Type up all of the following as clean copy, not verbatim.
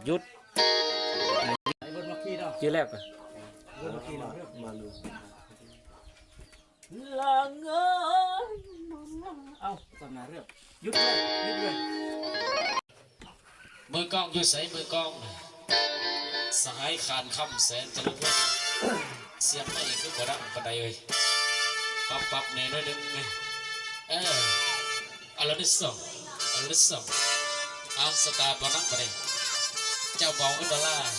หยุดไอ้บนมาขี้เนาะ ชื่อแรกก่อน บนมาขี้เนาะ มาดู ลาเงยเอาสำนาเรื่องหยุดเลยหยุดเลย มือกล้องอยู่ใส่มือกล้องสหายขานคำแสนจะลุกเสียงไม่คือกระดังกระไดเลยปับเนี่ยน้อยนึงไงเอาละนิดสองเอาสตาร์บอลนักกระไดเจ้าบอลขึ้นดอลลาร์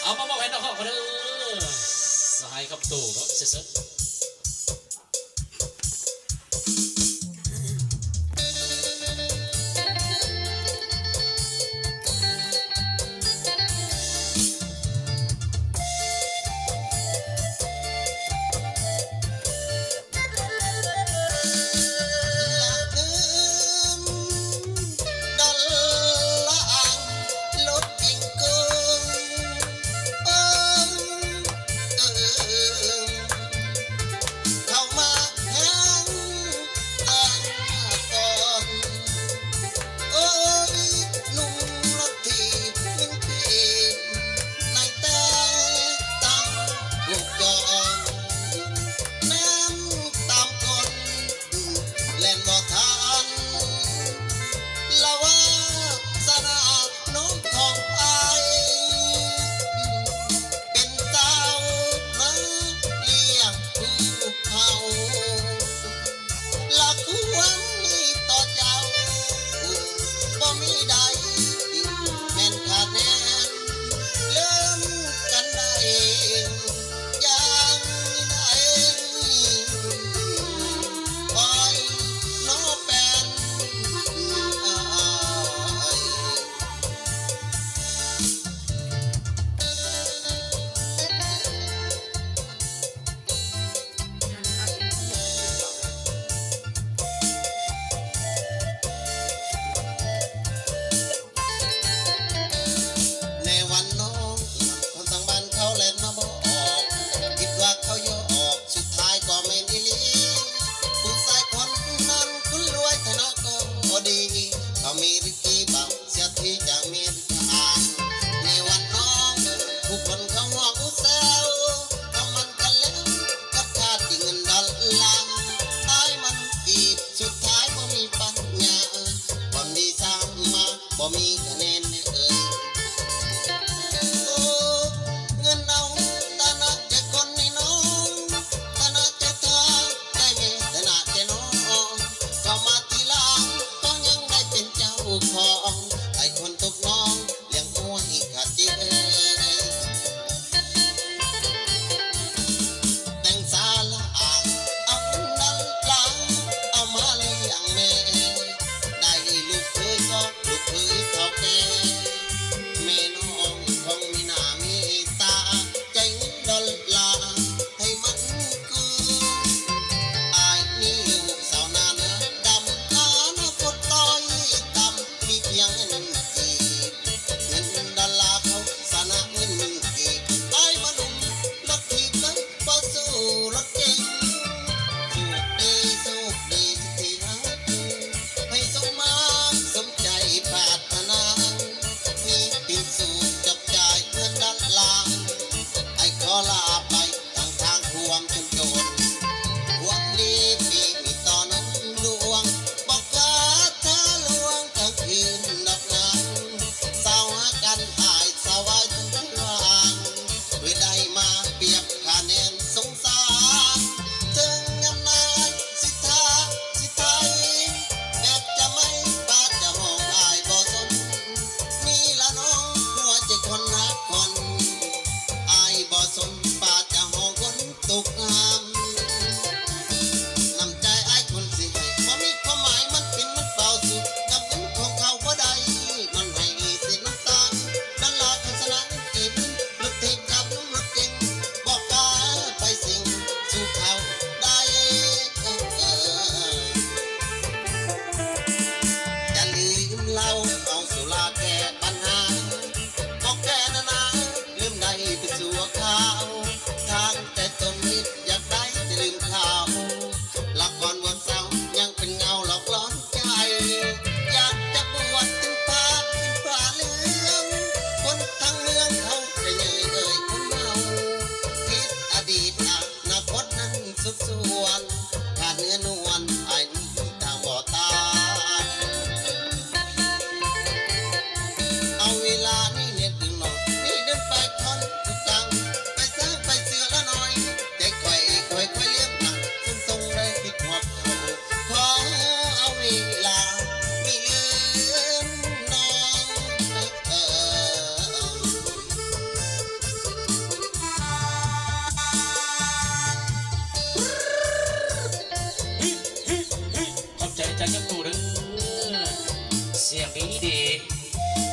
เอามาบอกให้น้องเขาเด้อสหายคำตู่ก็เสร็จ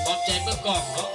ขอบใจเมื่อกล้องเนาะ